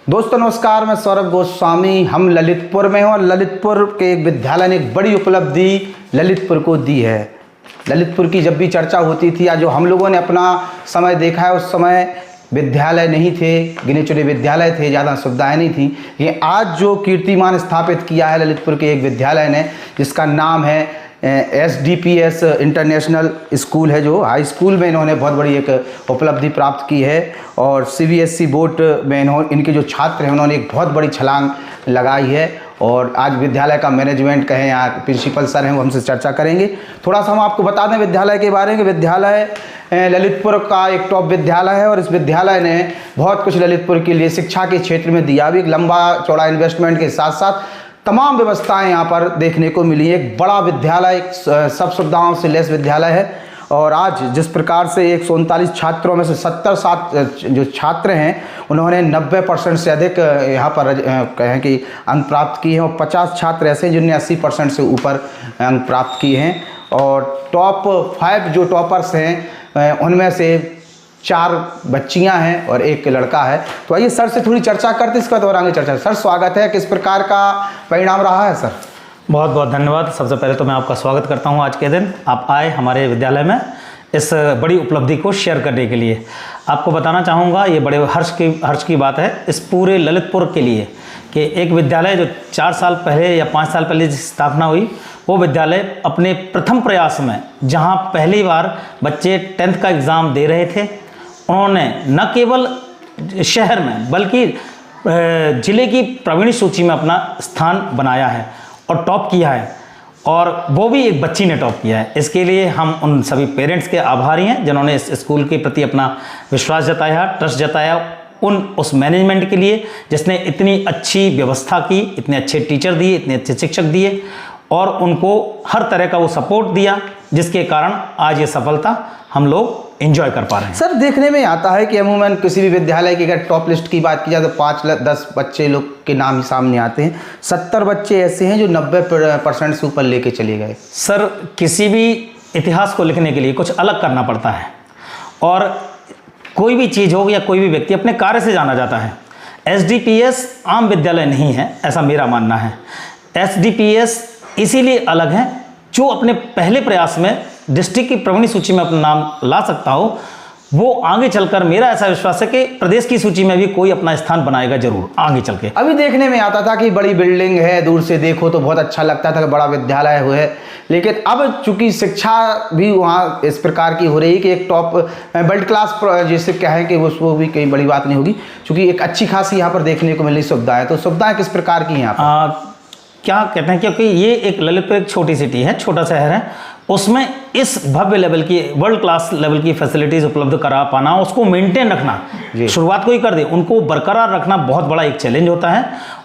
दोस्तों नमस्कार, मैं सौरभ गोस्वामी। हम ललितपुर में हैं और ललितपुर के एक विद्यालय ने एक बड़ी उपलब्धि ललितपुर को दी है। ललितपुर की जब भी चर्चा होती थी या जो हम लोगों ने अपना समय देखा है, उस समय विद्यालय नहीं थे, गिने चुने विद्यालय थे, ज़्यादा सुविधाएं नहीं थी। ये आज जो कीर्तिमान स्थापित किया है ललितपुर के एक विद्यालय ने, जिसका नाम है SDPS इंटरनेशनल स्कूल है, जो हाई स्कूल में इन्होंने बहुत बड़ी एक उपलब्धि प्राप्त की है। और CBSE बोर्ड में इनके जो छात्र हैं उन्होंने एक बहुत बड़ी छलांग लगाई है। और आज विद्यालय का मैनेजमेंट कहें या प्रिंसिपल सर हैं, वो हमसे चर्चा करेंगे। थोड़ा सा हम आपको बता दें विद्यालय के बारे में। विद्यालय ललितपुर का एक टॉप विद्यालय है और इस विद्यालय ने बहुत कुछ ललितपुर के लिए शिक्षा के क्षेत्र में दिया भी। एक लंबा चौड़ा इन्वेस्टमेंट के साथ साथ तमाम व्यवस्थाएं यहाँ पर देखने को मिली। एक बड़ा विद्यालय, एक सब सुविधाओं से लैस विद्यालय है। और आज जिस प्रकार से 139 छात्रों में से 70 जो छात्र हैं उन्होंने 90% से अधिक यहाँ पर कहें कि अंक प्राप्त किए हैं। और 50 छात्र ऐसे हैं जिन्होंने 80% से ऊपर अंक प्राप्त किए हैं। और टॉप 5 जो टॉपर्स हैं उनमें से 4 बच्चियां हैं और 1 लड़का है। तो आइए सर से थोड़ी चर्चा करते, इसका दौरान चर्चा। सर स्वागत है, किस प्रकार का परिणाम रहा है सर? बहुत बहुत धन्यवाद। सबसे पहले तो मैं आपका स्वागत करता हूं। आज के दिन आप आए हमारे विद्यालय में इस बड़ी उपलब्धि को शेयर करने के लिए। आपको बताना चाहूँगा, ये बड़े हर्ष की बात है इस पूरे ललितपुर के लिए कि एक विद्यालय जो 4 साल पहले या 5 साल पहले जिसकी स्थापना हुई, वो विद्यालय अपने प्रथम प्रयास में, जहाँ पहली बार बच्चे 10th का एग्ज़ाम दे रहे थे, उन्होंने न केवल शहर में बल्कि ज़िले की प्रवीण सूची में अपना स्थान बनाया है और टॉप किया है। और वो भी एक बच्ची ने टॉप किया है। इसके लिए हम उन सभी पेरेंट्स के आभारी हैं जिन्होंने इस स्कूल के प्रति अपना विश्वास जताया, ट्रस्ट जताया। उस मैनेजमेंट के लिए जिसने इतनी अच्छी व्यवस्था की, इतने अच्छे टीचर दिए, इतने अच्छे शिक्षक दिए और उनको हर तरह का वो सपोर्ट दिया, जिसके कारण आज ये सफलता हम लोग एंजॉय कर पा रहे हैं। सर देखने में आता है कि अमूमन किसी भी विद्यालय की अगर टॉप लिस्ट की बात की जाए तो 5-10 बच्चे लोग के नाम ही सामने आते हैं। 70 बच्चे ऐसे हैं जो 90% से ऊपर लेके चले गए। सर किसी भी इतिहास को लिखने के लिए कुछ अलग करना पड़ता है और कोई भी चीज़ हो या कोई भी व्यक्ति अपने कार्य से जाना जाता है। SDPS आम विद्यालय नहीं है, ऐसा मेरा मानना है। SDPS इसीलिए अलग है जो अपने पहले प्रयास में डिस्ट्रिक्ट की प्रवीण सूची में अपना नाम ला सकता हो, वो आगे चलकर मेरा ऐसा विश्वास है कि प्रदेश की सूची में भी कोई अपना स्थान बनाएगा जरूर आगे चल के। अभी देखने में आता था कि बड़ी बिल्डिंग है, दूर से देखो तो बहुत अच्छा लगता था कि बड़ा विद्यालय हुआ है। लेकिन अब चूंकि शिक्षा भी वहाँ इस प्रकार की हो रही है कि एक टॉप वर्ल्ड क्लास जिसे कहें कि वो भी कोई बड़ी बात नहीं होगी, चूँकि एक अच्छी खासी यहाँ पर देखने को मिल रही सुविधाएँ। तो सुविधाएँ किस प्रकार की हैं यहाँ पर? क्या कहते हैं, क्योंकि ये एक ललितपुर एक छोटी सिटी है, छोटा शहर है, उसमें इस भव्य लेवल की, वर्ल्ड क्लास लेवल की फैसिलिटीज़ उपलब्ध करा पाना, उसको मेंटेन रखना, शुरुआत को ही कर दे, उनको बरकरार रखना बहुत बड़ा एक चैलेंज होता है।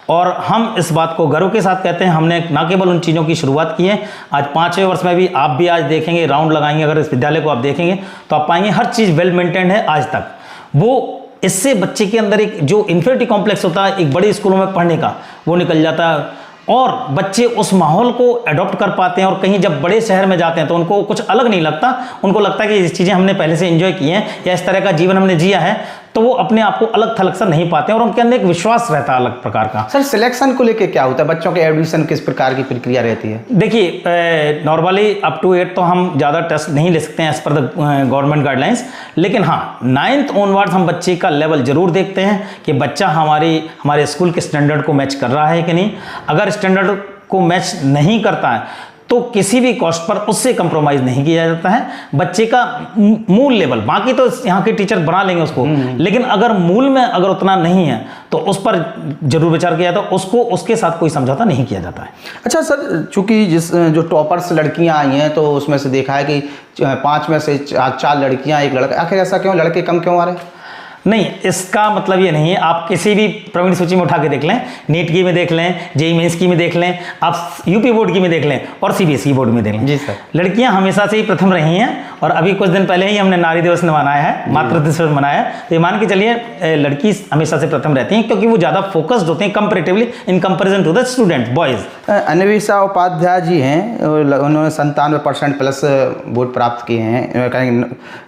और हम इस बात को गर्व के साथ कहते हैं, हमने ना केवल उन चीज़ों की शुरुआत की है, आज 5वें वर्ष में भी आप भी आज देखेंगे, राउंड लगाएंगे, अगर इस विद्यालय को आप देखेंगे तो आप पाएंगे हर चीज़ वेल मेंटेन्ड है आज तक। वो इससे बच्चे के अंदर एक जो इन्फीरियरिटी कॉम्प्लेक्स होता है एक बड़े स्कूलों में पढ़ने का, वो निकल जाता है और बच्चे उस माहौल को अडॉप्ट कर पाते हैं। और कहीं जब बड़े शहर में जाते हैं तो उनको कुछ अलग नहीं लगता, उनको लगता है कि ये चीज़ें हमने पहले से एंजॉय की हैं या इस तरह का जीवन हमने जिया है, तो वो अपने आप को अलग थलग सा नहीं पाते हैं और उनके अंदर एक विश्वास रहता है अलग प्रकार का। सर सिलेक्शन को लेके क्या होता है, बच्चों के एडमिशन किस प्रकार की प्रक्रिया रहती है? देखिए नॉर्मली अप टू 8 तो हम ज़्यादा टेस्ट नहीं ले सकते हैं as per the government guidelines, लेकिन हाँ 9th ऑनवर्ड्स हम बच्चे का लेवल जरूर देखते हैं कि बच्चा हमारे स्कूल के स्टैंडर्ड को मैच कर रहा है कि नहीं। अगर स्टैंडर्ड को मैच नहीं करता है तो किसी भी कॉस्ट पर उससे कंप्रोमाइज नहीं किया जाता है। बच्चे का मूल लेवल, बाकी तो यहाँ के टीचर बना लेंगे उसको, लेकिन अगर मूल में अगर उतना नहीं है तो उस पर जरूर विचार किया जाता है, उसको उसके साथ कोई समझौता नहीं किया जाता है। अच्छा सर, चूंकि जो टॉपर्स लड़कियां आई हैं तो उसमें से देखा है कि 5 में से 4 लड़कियां 1 लड़का, आखिर ऐसा क्यों, लड़के कम क्यों आ रहे हैं? नहीं, इसका मतलब ये नहीं है। आप किसी भी प्रवीण सूची में उठा के देख लें, नीट की में देख लें, जेईई मेंस की में देख लें, आप यूपी बोर्ड की में देख लें और CBSE बोर्ड में देख लें। जी सर, लड़कियां हमेशा से ही प्रथम रही हैं और अभी कुछ दिन पहले ही हमने नारी दिवस मनाया है, मातृ दिवस मनाया है, तो ये मान के चलिए लड़की हमेशा से प्रथम रहती हैं क्योंकि वो ज़्यादा फोकस्ड होते हैं comparatively in comparison to the student boys. Anvesha Upadhyay ji हैं, उन्होंने 97% प्लस वोट प्राप्त किए हैं,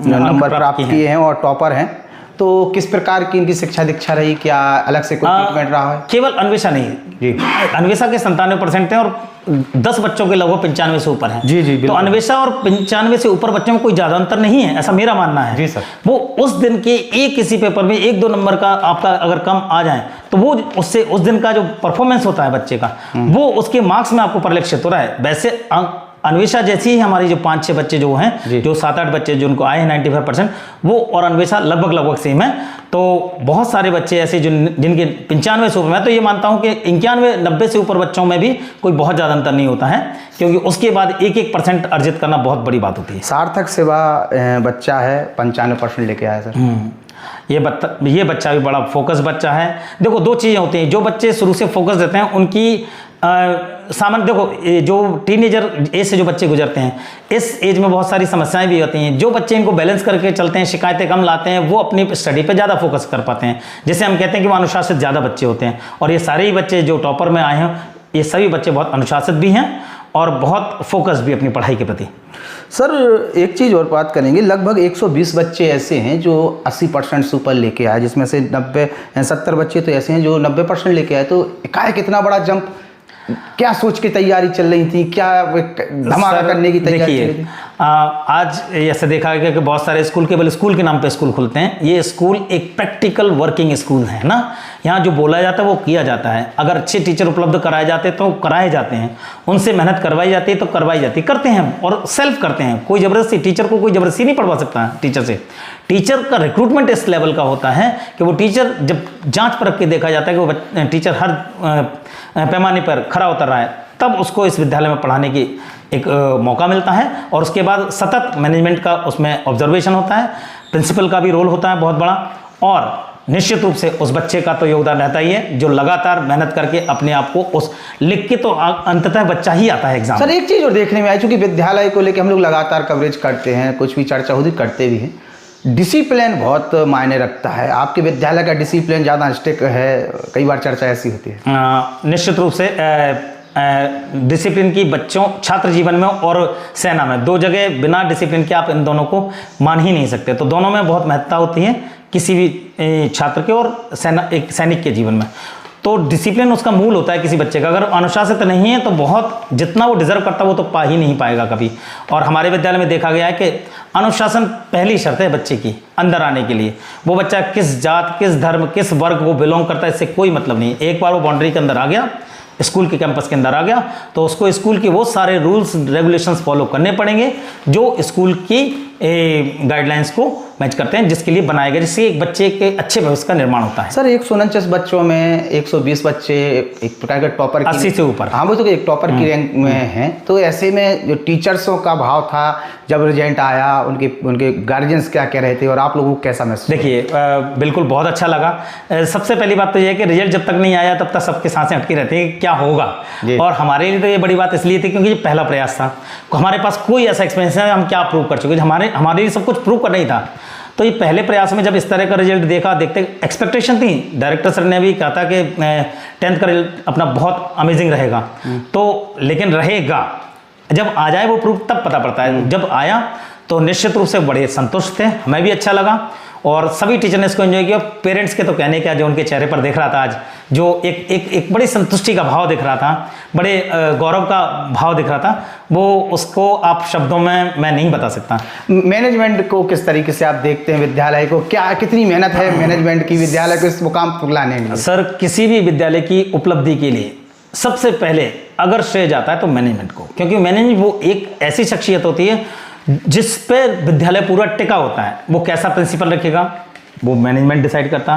नंबर प्राप्त किए हैं और टॉपर हैं। तो किस प्रकार की इनकी शिक्षा दीक्षा रही, क्या अलग से कोई ट्रीटमेंट रहा है? केवल अन्वेषा नहीं जी, अन्वेषा के 97% हैं और 10 बच्चों के लगभग 95 से ऊपर हैं। जी जी, तो बिल्कुल। अन्वेषा और 95 से ऊपर बच्चों में कोई ज़्यादा अंतर नहीं है, ऐसा मेरा मानना है। जी सर। वो उस दिन के एक किसी पेपर में 1-2 नंबर का आपका अगर कम आ जाए तो वो उससे उस दिन का जो परफॉर्मेंस होता है बच्चे का वो उसके मार्क्स में आपको परिलक्षित हो रहा है। वैसे अन्वेषा जैसी ही हमारी जो 5-6 बच्चे जो हैं, जो 7-8 बच्चे जो उनको आए हैं 95%, वो और अन्वेषा लगभग सेम है। तो बहुत सारे बच्चे ऐसे जिनके 95 से ऊपर, मैं तो ये मानता हूँ कि 91-90 से ऊपर बच्चों में भी कोई बहुत ज़्यादा अंतर नहीं होता है, क्योंकि उसके बाद 1% अर्जित करना बहुत बड़ी बात होती है। सार्थक सेवा बच्चा है 95% लेके आया सर। ये बच्चा भी बड़ा फोकस बच्चा है। देखो 2 चीज़ें होती हैं, जो बच्चे शुरू से फोकस देते हैं उनकी सामान्य, देखो ये जो टीनेजर एज से जो बच्चे गुजरते हैं, इस एज में बहुत सारी समस्याएं भी होती हैं। जो बच्चे इनको बैलेंस करके चलते हैं, शिकायतें कम लाते हैं, वो अपनी स्टडी पे ज़्यादा फोकस कर पाते हैं। जैसे हम कहते हैं कि वो अनुशासित ज़्यादा बच्चे होते हैं, और ये सारे ही बच्चे जो टॉपर में आए हैं, ये सभी बच्चे बहुत अनुशासित भी हैं और बहुत फोकस भी अपनी पढ़ाई के प्रति। सर एक चीज़ और बात करेंगे, लगभग 120 बच्चे ऐसे हैं जो 80% से ऊपर लेके आए, जिसमें से 70 बच्चे तो ऐसे हैं जो 90% लेके आए। तो एकाएक कितना बड़ा जंप, क्या सोच के तैयारी चल रही थी, क्या धमाका करने की तैयारी चल रही थी? आज ऐसे देखा गया कि बहुत सारे स्कूल केवल स्कूल के नाम पे स्कूल खुलते हैं। ये स्कूल एक प्रैक्टिकल वर्किंग स्कूल है ना, यहाँ जो बोला जाता है वो किया जाता है। अगर अच्छे टीचर उपलब्ध कराए जाते तो कराए जाते हैं, उनसे मेहनत करवाई जाती है तो करवाई जाती है, करते हैं और सेल्फ करते हैं। कोई ज़बरदस्ती, टीचर को कोई ज़बरदस्ती नहीं पढ़वा सकता टीचर से। टीचर का रिक्रूटमेंट इस लेवल का होता है कि वो टीचर जब जाँच परख के देखा जाता है कि वो टीचर हर पैमाने पर खरा उतर रहा है, तब उसको इस विद्यालय में पढ़ाने की एक मौका मिलता है। और उसके बाद सतत मैनेजमेंट का उसमें ऑब्जर्वेशन होता है, प्रिंसिपल का भी रोल होता है बहुत बड़ा, और निश्चित रूप से उस बच्चे का तो योगदान रहता ही है जो लगातार मेहनत करके अपने आप को उस लिख के तो अंततः बच्चा ही आता है एग्जाम। सर एक चीज़ और देखने में आई, चूँकि विद्यालय को लेकर हम लोग लगातार कवरेज करते हैं, कुछ भी चर्चा होती करते भी हैं, डिसिप्लिन बहुत मायने रखता है। आपके विद्यालय का डिसिप्लिन ज़्यादा स्ट्रिक्ट है, कई बार चर्चा ऐसी होती है। निश्चित रूप से डिसिप्लिन की बच्चों छात्र जीवन में और सेना में, 2 जगह बिना डिसिप्लिन के आप इन दोनों को मान ही नहीं सकते। तो दोनों में बहुत महत्ता होती है किसी भी छात्र के और एक सैनिक के जीवन में। तो डिसिप्लिन उसका मूल होता है किसी बच्चे का। अगर अनुशासित नहीं है तो बहुत जितना वो डिजर्व करता है वो तो पा ही नहीं पाएगा कभी। और हमारे विद्यालय में देखा गया है कि अनुशासन पहली शर्त है बच्चे की अंदर आने के लिए। वो बच्चा किस जात, किस धर्म, किस वर्ग को बिलोंग करता है, इससे कोई मतलब नहीं। एक बार वो बाउंड्री के अंदर आ गया, स्कूल के कैंपस के अंदर आ गया, तो उसको स्कूल के वो सारे रूल्स रेगुलेशंस फॉलो करने पड़ेंगे जो स्कूल की गाइडलाइंस को मैच करते हैं, जिसके लिए बनाए गए, जिससे एक बच्चे के अच्छे भविष्य का निर्माण होता है। सर 149 बच्चों में 120 बच्चे एक प्रकार के टॉपर की 80 से ऊपर, हाँ वो तो एक टॉपर की रैंक में हैं। तो ऐसे में जो टीचर्सों का भाव था जब रिजल्ट आया, उनके गार्जियंस क्या कह रहे थे और आप लोगों को कैसा महसूस? देखिए बिल्कुल बहुत अच्छा लगा। सबसे पहली बात तो यह है कि रिजल्ट जब तक नहीं आया तब तक सबके सांसें अटकी रहती है क्या होगा। और हमारे लिए तो ये बड़ी बात इसलिए थी क्योंकि ये पहला प्रयास था, हमारे पास कोई ऐसा एक्सपीरियंस है हम क्या प्रूव कर चुके, हमारे लिए सब कुछ प्रूव करना ही था। तो ये पहले प्रयास में जब इस तरह का रिजल्ट देखा, देखते एक्सपेक्टेशन थी, डायरेक्टर सर ने भी कहा था कि 10th का रिजल्ट अपना बहुत अमेजिंग रहेगा, तो लेकिन रहेगा जब आ जाए वो प्रूफ तब पता पड़ता है। जब आया तो निश्चित रूप से बड़े संतुष्ट थे, हमें भी अच्छा लगा और सभी टीचर ने इसको एंजॉय किया। पेरेंट्स के तो कहने क्या, जो उनके चेहरे पर देख रहा था आज, जो एक बड़ी संतुष्टि का भाव दिख रहा था, बड़े गौरव का भाव दिख रहा था, वो उसको आप शब्दों में मैं नहीं बता सकता। मैनेजमेंट को किस तरीके से आप देखते हैं, विद्यालय को क्या कितनी मेहनत है मैनेजमेंट की विद्यालय को इस मुकाम पर लाने में? सर किसी भी विद्यालय की उपलब्धि के लिए सबसे पहले अगर श्रेय जाता है तो मैनेजमेंट को, क्योंकि मैनेजमेंट वो एक ऐसी शख्सियत होती है जिस पे विद्यालय पूरा टिका होता है। वो कैसा प्रिंसिपल रखेगा वो मैनेजमेंट डिसाइड करता,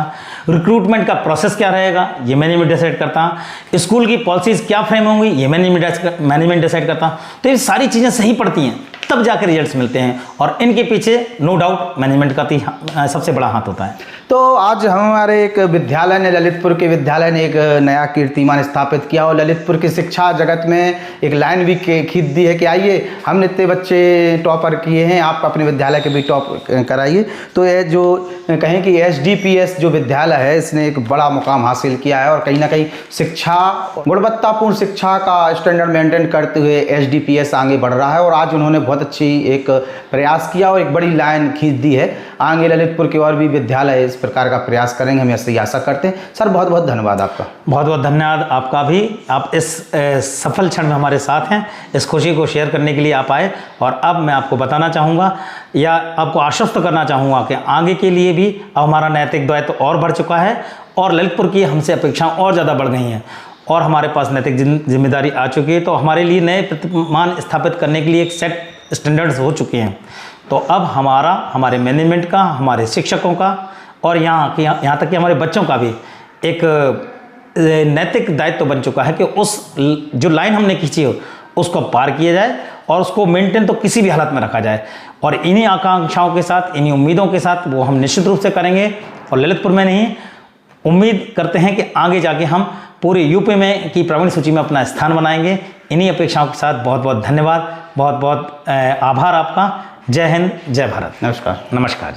रिक्रूटमेंट का प्रोसेस क्या रहेगा ये मैनेजमेंट डिसाइड करता, स्कूल की पॉलिसीज क्या फ्रेम होंगी ये मैनेजमेंट डिसाइड करता। तो ये सारी चीज़ें सही पड़ती हैं तब जाकर रिजल्ट्स मिलते हैं और इनके पीछे नो डाउट मैनेजमेंट का सबसे बड़ा हाथ होता है। तो आज हमारे एक विद्यालय ने, ललितपुर के विद्यालय ने एक नया कीर्तिमान स्थापित किया और ललितपुर की शिक्षा जगत में एक लाइन भी खींच दी है कि आइए हमने इतने बच्चे टॉपर किए हैं, आप अपने विद्यालय के भी टॉप कराइए। तो ये जो कहें कि SDPS जो विद्यालय है इसने एक बड़ा मुकाम हासिल किया है और कहीं ना कहीं शिक्षा, गुणवत्तापूर्ण शिक्षा का स्टैंडर्ड मेंटेन करते हुए SDPS आगे बढ़ रहा है और आज उन्होंने बहुत बहुत अच्छी एक प्रयास किया और एक बड़ी लाइन खींच दी है। आगे ललितपुर के और भी विद्यालय इस प्रकार का प्रयास करेंगे, हम ऐसी आशा करते हैं। सर बहुत बहुत धन्यवाद आपका। बहुत बहुत धन्यवाद आपका भी। आप इस सफल क्षण में हमारे साथ हैं, इस खुशी को शेयर करने के लिए आप आए। और अब मैं आपको बताना चाहूँगा या आपको आश्वस्त करना चाहूँगा कि आगे के लिए भी अब हमारा नैतिक दायित्व और बढ़ चुका है और ललितपुर की हमसे अपेक्षाएं और ज़्यादा बढ़ गई हैं और हमारे पास नैतिक जिम्मेदारी आ चुकी है। तो हमारे लिए नए प्रतिमान स्थापित करने के लिए एक सेट स्टैंडर्ड्स हो चुके हैं। तो अब हमारे मैनेजमेंट का, हमारे शिक्षकों का और यहाँ तक कि हमारे बच्चों का भी एक नैतिक दायित्व बन चुका है कि उस जो लाइन हमने खींची हो उसको पार किया जाए और उसको मेंटेन तो किसी भी हालत में रखा जाए। और इन्हीं आकांक्षाओं के साथ, इन्हीं उम्मीदों के साथ वो हम निश्चित रूप से करेंगे। और ललितपुर में नहीं, उम्मीद करते हैं कि आगे जाके हम पूरे यूपी में की प्रवीण सूची में अपना स्थान बनाएंगे। इन्हीं अपेक्षाओं के साथ बहुत बहुत धन्यवाद, बहुत बहुत आभार आपका। जय हिंद, जय भारत। नमस्कार। नमस्कार।